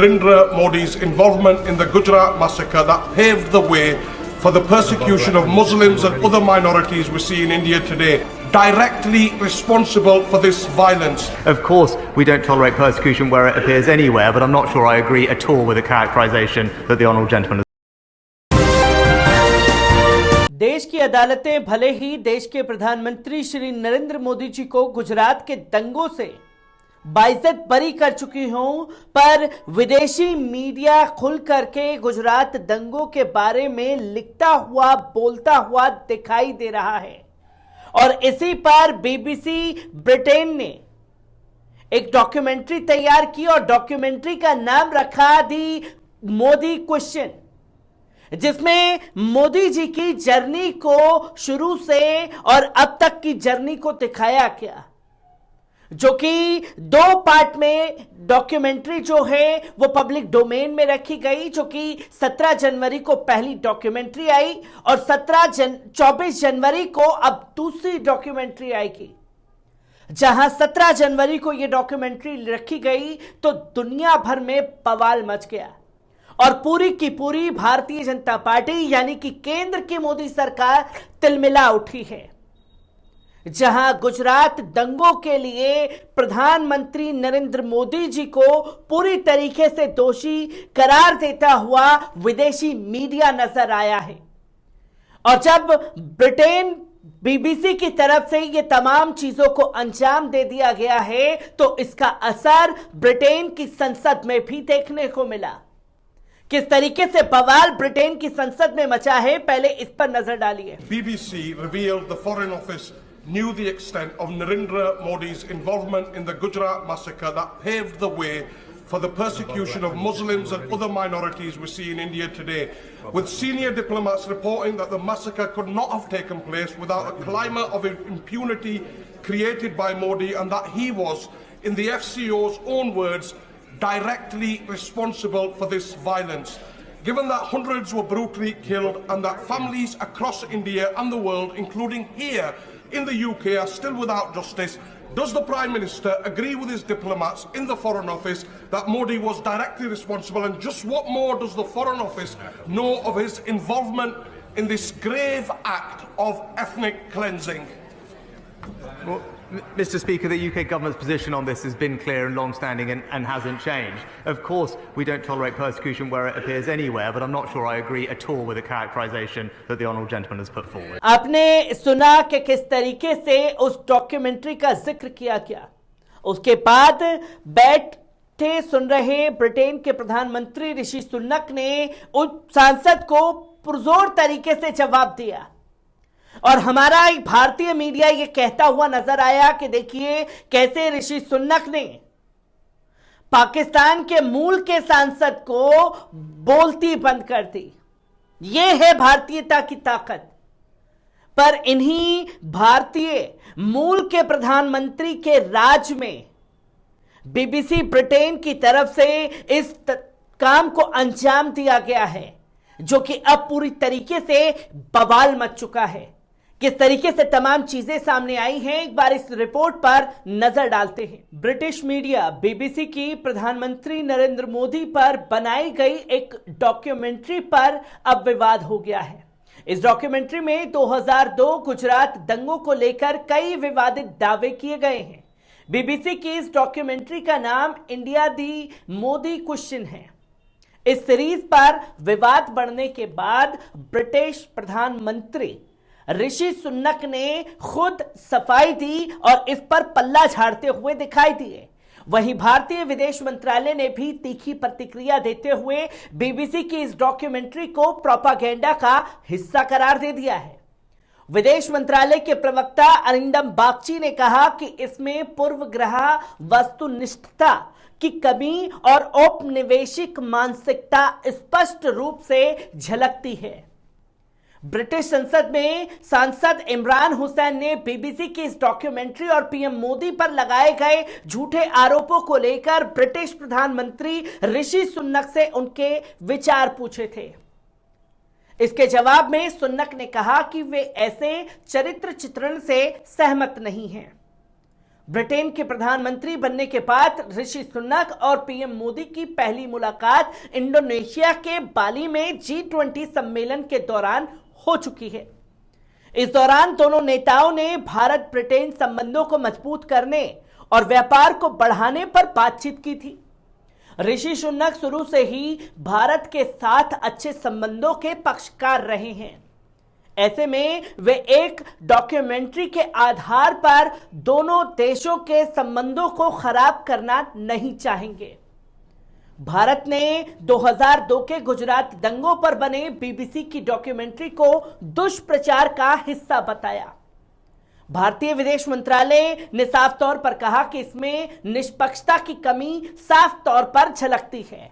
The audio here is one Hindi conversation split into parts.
Narendra Modi's involvement in the Gujarat massacre that paved the way for the persecution of Muslims and other minorities we see in India today, directly responsible for this violence. Of course, we don't tolerate persecution where it appears anywhere, but I'm not sure I agree at all with the characterization that the honourable gentleman has. देश की अदालतें भले ही देश के प्रधानमंत्री श्री नरेंद्र मोदी जी को गुजरात के दंगों से बाइज्जत बरी कर चुकी हों, पर विदेशी मीडिया खुल करके गुजरात दंगों के बारे में लिखता हुआ बोलता हुआ दिखाई दे रहा है। और इसी पर बीबीसी ब्रिटेन ने एक डॉक्यूमेंट्री तैयार की और डॉक्यूमेंट्री का नाम रखा दी मोदी क्वेश्चन, जिसमें मोदी जी की जर्नी को शुरू से और अब तक की जर्नी को दिखाया गया, जो कि 2 पार्ट में डॉक्यूमेंट्री जो है वो पब्लिक डोमेन में रखी गई, जो कि 17 जनवरी को पहली डॉक्यूमेंट्री आई और 24 जनवरी को अब दूसरी डॉक्यूमेंट्री आएगी। जहां 17 जनवरी को ये डॉक्यूमेंट्री रखी गई तो दुनिया भर में बवाल मच गया और पूरी की पूरी भारतीय जनता पार्टी यानी कि केंद्र की मोदी सरकार तिलमिला उठी है। जहां गुजरात दंगों के लिए प्रधानमंत्री नरेंद्र मोदी जी को पूरी तरीके से दोषी करार देता हुआ विदेशी मीडिया नजर आया है। और जब ब्रिटेन बीबीसी की तरफ से ये तमाम चीजों को अंजाम दे दिया गया है तो इसका असर ब्रिटेन की संसद में भी देखने को मिला। किस तरीके से बवाल ब्रिटेन की संसद में मचा है, पहले इस पर नजर डालिए। BBC revealed the Foreign Office knew the extent of Narendra Modi's involvement in the Gujarat massacre that paved the way for the persecution of Muslims and other minorities we see in India today, with senior diplomats reporting that the massacre could not have taken place without a climate of impunity created by Modi, and that he was, in the FCO's own words, directly responsible for this violence. Given that hundreds were brutally killed and that families across India and the world, including here in the UK, are still without justice, does the Prime Minister agree with his diplomats in the Foreign Office that Modi was directly responsible? And just what more does the Foreign Office know of his involvement in this grave act of ethnic cleansing? Well, Mr. Speaker, the UK government's position on this has been clear and long-standing and hasn't changed. Of course, we don't tolerate persecution where it appears anywhere, but I'm not sure I agree at all with the characterization that the honourable gentleman has put forward. आपने सुना कि किस तरीके से उस डॉक्यूमेंट्री का जिक्र किया गया। उसके बाद बैठे सुन रहे ब्रिटेन के प्रधानमंत्री ऋषि सुनक ने उस सांसद को पुरजोर तरीके से जवाब दिया और हमारा एक भारतीय मीडिया ये कहता हुआ नजर आया कि देखिए कैसे ऋषि सुनक ने पाकिस्तान के मूल के सांसद को बोलती बंद कर दी। ये है भारतीयता की ताकत। पर इन्हीं भारतीय मूल के प्रधानमंत्री के राज में बीबीसी ब्रिटेन की तरफ से इस काम को अंजाम दिया गया है, जो कि अब पूरी तरीके से बवाल मच चुका है। किस तरीके से तमाम चीजें सामने आई हैं, एक बार इस रिपोर्ट पर नजर डालते हैं। ब्रिटिश मीडिया बीबीसी की प्रधानमंत्री नरेंद्र मोदी पर बनाई गई एक डॉक्यूमेंट्री पर अब विवाद हो गया है। इस डॉक्यूमेंट्री में 2002 गुजरात दंगों को लेकर कई विवादित दावे किए गए हैं। बीबीसी की इस डॉक्यूमेंट्री का नाम इंडिया दी मोदी क्वेश्चन है। इस सीरीज पर विवाद बढ़ने के बाद ब्रिटिश प्रधानमंत्री ऋषि सुनक ने खुद सफाई दी और इस पर पल्ला झाड़ते हुए दिखाई दिए। वहीं भारतीय विदेश मंत्रालय ने भी तीखी प्रतिक्रिया देते हुए बीबीसी की इस डॉक्यूमेंट्री को प्रोपागेंडा का हिस्सा करार दे दिया है। विदेश मंत्रालय के प्रवक्ता अरिंदम बागची ने कहा कि इसमें पूर्वग्रह वस्तुनिष्ठता की कमी और औपनिवेशिक मानसिकता स्पष्ट रूप से झलकती है। ब्रिटिश संसद में सांसद इमरान हुसैन ने बीबीसी की इस डॉक्यूमेंट्री और पीएम मोदी पर लगाए गए झूठे आरोपों को लेकर ब्रिटिश प्रधानमंत्री ऋषि सुनक से उनके विचार पूछे थे। इसके जवाब में सुनक ने कहा कि वे ऐसे चरित्र चित्रण से सहमत नहीं हैं। ब्रिटेन के प्रधानमंत्री बनने के बाद ऋषि सुनक और पीएम मोदी की पहली मुलाकात इंडोनेशिया के बाली में G20 सम्मेलन के दौरान हो चुकी है। इस दौरान दोनों नेताओं ने भारत ब्रिटेन संबंधों को मजबूत करने और व्यापार को बढ़ाने पर बातचीत की थी। ऋषि सुनक शुरू से ही भारत के साथ अच्छे संबंधों के पक्षकार रहे हैं। ऐसे में वे एक डॉक्यूमेंट्री के आधार पर दोनों देशों के संबंधों को खराब करना नहीं चाहेंगे। भारत ने 2002 के गुजरात दंगों पर बने बीबीसी की डॉक्यूमेंट्री को दुष्प्रचार का हिस्सा बताया। भारतीय विदेश मंत्रालय ने साफ तौर पर कहा कि इसमें निष्पक्षता की कमी साफ तौर पर झलकती है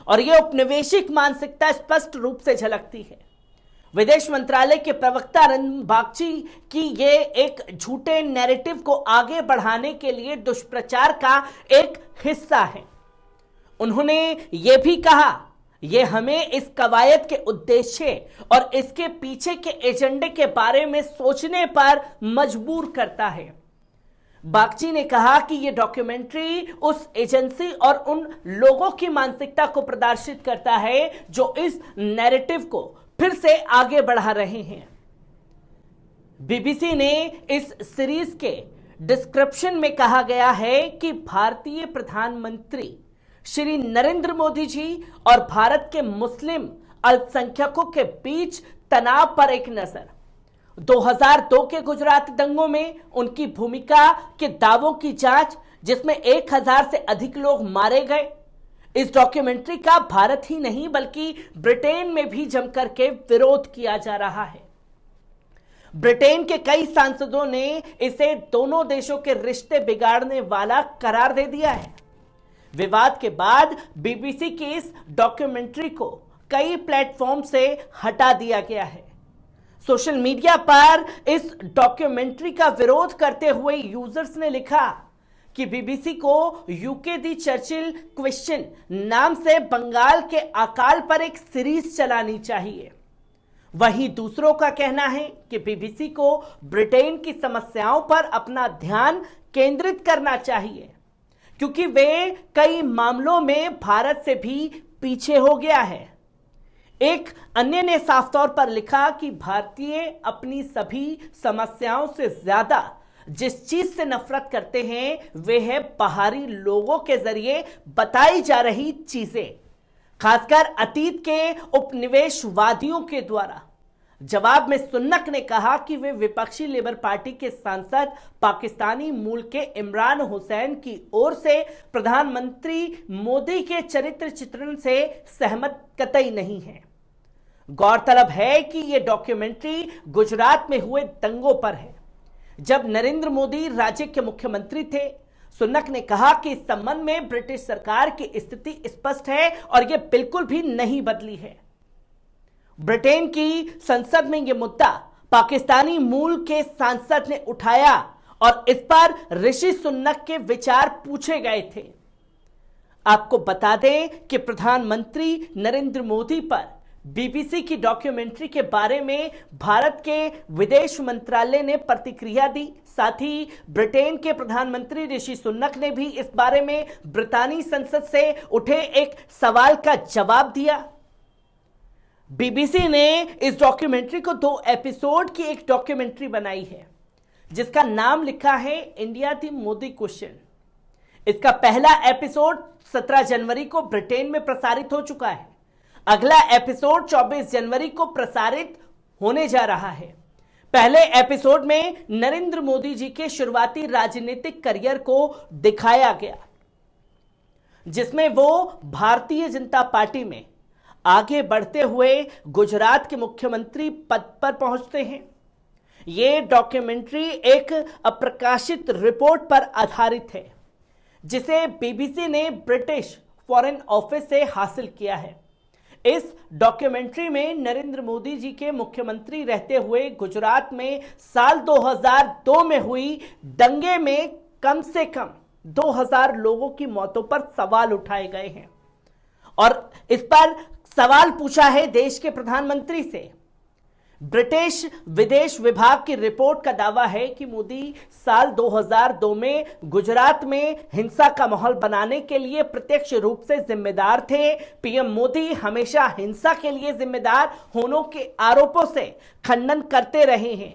और यह औपनिवेशिक मानसिकता स्पष्ट रूप से झलकती है। विदेश मंत्रालय के प्रवक्ता रणधीर बागची की ये एक झूठे नैरेटिव को आगे बढ़ाने के लिए दुष्प्रचार का एक हिस्सा है। उन्होंने ये भी कहा, यह हमें इस कवायद के उद्देश्य और इसके पीछे के एजेंडे के बारे में सोचने पर मजबूर करता है। बागची ने कहा कि यह डॉक्यूमेंट्री उस एजेंसी और उन लोगों की मानसिकता को प्रदर्शित करता है जो इस नैरेटिव को फिर से आगे बढ़ा रहे हैं। बीबीसी ने इस सीरीज के डिस्क्रिप्शन में कहा गया है कि भारतीय प्रधानमंत्री श्री नरेंद्र मोदी जी और भारत के मुस्लिम अल्पसंख्यकों के बीच तनाव पर एक नजर, 2002 के गुजरात दंगों में उनकी भूमिका के दावों की जांच जिसमें 1000 से अधिक लोग मारे गए। इस डॉक्यूमेंट्री का भारत ही नहीं बल्कि ब्रिटेन में भी जमकर के विरोध किया जा रहा है। ब्रिटेन के कई सांसदों ने इसे दोनों देशों के रिश्ते बिगाड़ने वाला करार दे दिया है। विवाद के बाद बीबीसी की इस डॉक्यूमेंट्री को कई प्लेटफॉर्म से हटा दिया गया है। सोशल मीडिया पर इस डॉक्यूमेंट्री का विरोध करते हुए यूजर्स ने लिखा कि बीबीसी को यूके दी चर्चिल क्वेश्चन नाम से बंगाल के अकाल पर एक सीरीज चलानी चाहिए। वहीं दूसरों का कहना है कि बीबीसी को ब्रिटेन की समस्याओं पर अपना ध्यान केंद्रित करना चाहिए क्योंकि वे कई मामलों में भारत से भी पीछे हो गया है। एक अन्य ने साफ तौर पर लिखा कि भारतीय अपनी सभी समस्याओं से ज्यादा जिस चीज से नफरत करते हैं वे है बाहरी लोगों के जरिए बताई जा रही चीजें, खासकर अतीत के उपनिवेशवादियों के द्वारा। जवाब में सुन्नक ने कहा कि वे विपक्षी लेबर पार्टी के सांसद पाकिस्तानी मूल के इमरान हुसैन की ओर से प्रधानमंत्री मोदी के चरित्र चित्रण से सहमत कतई नहीं है। गौरतलब है कि यह डॉक्यूमेंट्री गुजरात में हुए दंगों पर है जब नरेंद्र मोदी राज्य के मुख्यमंत्री थे। सुन्नक ने कहा कि इस संबंध में ब्रिटिश सरकार की स्थिति स्पष्ट है और यह बिल्कुल भी नहीं बदली है। ब्रिटेन की संसद में यह मुद्दा पाकिस्तानी मूल के सांसद ने उठाया और इस पर ऋषि सुन्नक के विचार पूछे गए थे। आपको बता दें कि प्रधानमंत्री नरेंद्र मोदी पर बीबीसी की डॉक्यूमेंट्री के बारे में भारत के विदेश मंत्रालय ने प्रतिक्रिया दी। साथ ही ब्रिटेन के प्रधानमंत्री ऋषि सुन्नक ने भी इस बारे में ब्रितानी संसद से उठे एक सवाल का जवाब दिया। बीबीसी ने इस डॉक्यूमेंट्री को 2 एपिसोड की एक डॉक्यूमेंट्री बनाई है जिसका नाम लिखा है इंडिया द मोदी क्वेश्चन। इसका पहला एपिसोड 17 जनवरी को ब्रिटेन में प्रसारित हो चुका है। अगला एपिसोड 24 जनवरी को प्रसारित होने जा रहा है। पहले एपिसोड में नरेंद्र मोदी जी के शुरुआती राजनीतिक करियर को दिखाया गया जिसमें वो भारतीय जनता पार्टी में आगे बढ़ते हुए गुजरात के मुख्यमंत्री पद पर पहुंचते हैं। यह डॉक्यूमेंट्री एक अप्रकाशित रिपोर्ट पर आधारित है जिसे बीबीसी ने ब्रिटिश फॉरेन ऑफिस से हासिल किया है। इस डॉक्यूमेंट्री में नरेंद्र मोदी जी के मुख्यमंत्री रहते हुए गुजरात में साल 2002 में हुई दंगे में कम से कम 2000 लोगों की मौतों पर सवाल उठाए गए हैं और इस पर सवाल पूछा है देश के प्रधानमंत्री से। ब्रिटिश विदेश विभाग की रिपोर्ट का दावा है कि मोदी साल 2002 में गुजरात में हिंसा का माहौल बनाने के लिए प्रत्यक्ष रूप से जिम्मेदार थे। पीएम मोदी हमेशा हिंसा के लिए जिम्मेदार होने के आरोपों से खंडन करते रहे हैं,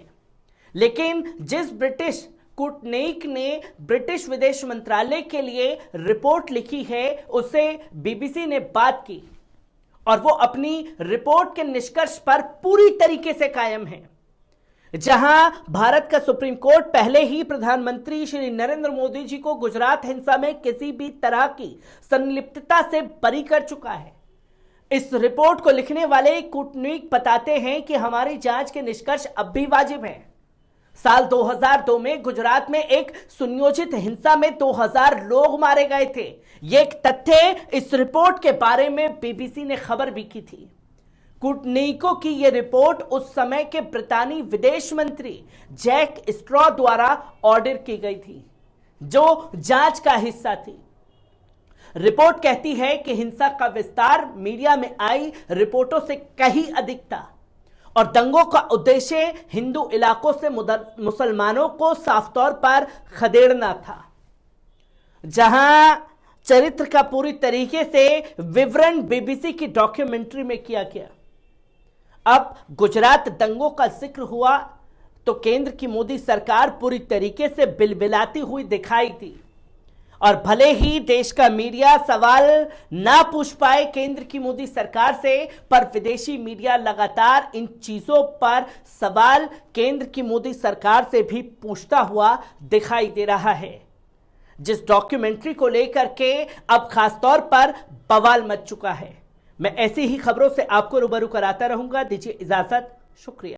लेकिन जिस ब्रिटिश कूटनीतिक ने ब्रिटिश विदेश मंत्रालय के लिए रिपोर्ट लिखी है उससे बीबीसी ने बात की और वो अपनी रिपोर्ट के निष्कर्ष पर पूरी तरीके से कायम है। जहां भारत का सुप्रीम कोर्ट पहले ही प्रधानमंत्री श्री नरेंद्र मोदी जी को गुजरात हिंसा में किसी भी तरह की संलिप्तता से बरी कर चुका है। इस रिपोर्ट को लिखने वाले कूटनीतिक बताते हैं कि हमारी जांच के निष्कर्ष अब भी वाजिब हैं। साल 2002 में गुजरात में एक सुनियोजित हिंसा में 2000 लोग मारे गए थे। यह एक तथ्य इस रिपोर्ट के बारे में बीबीसी ने खबर भी की थी। कूटनीतिकों की यह रिपोर्ट उस समय के ब्रितानी विदेश मंत्री जैक स्ट्रॉ द्वारा ऑर्डर की गई थी, जो जांच का हिस्सा थी। रिपोर्ट कहती है कि हिंसा का विस्तार मीडिया में आई रिपोर्टों से कहीं अधिक था और दंगों का उद्देश्य हिंदू इलाकों से मुसलमानों को साफ तौर पर खदेड़ना था। जहां चरित्र का पूरी तरीके से विवरण बीबीसी की डॉक्यूमेंट्री में किया गया। अब गुजरात दंगों का जिक्र हुआ तो केंद्र की मोदी सरकार पूरी तरीके से बिलबिलाती हुई दिखाई दी और भले ही देश का मीडिया सवाल ना पूछ पाए केंद्र की मोदी सरकार से, पर विदेशी मीडिया लगातार इन चीजों पर सवाल केंद्र की मोदी सरकार से भी पूछता हुआ दिखाई दे रहा है, जिस डॉक्यूमेंट्री को लेकर के अब खासतौर पर बवाल मच चुका है। मैं ऐसी ही खबरों से आपको रूबरू कराता रहूंगा। दीजिए इजाजत, शुक्रिया।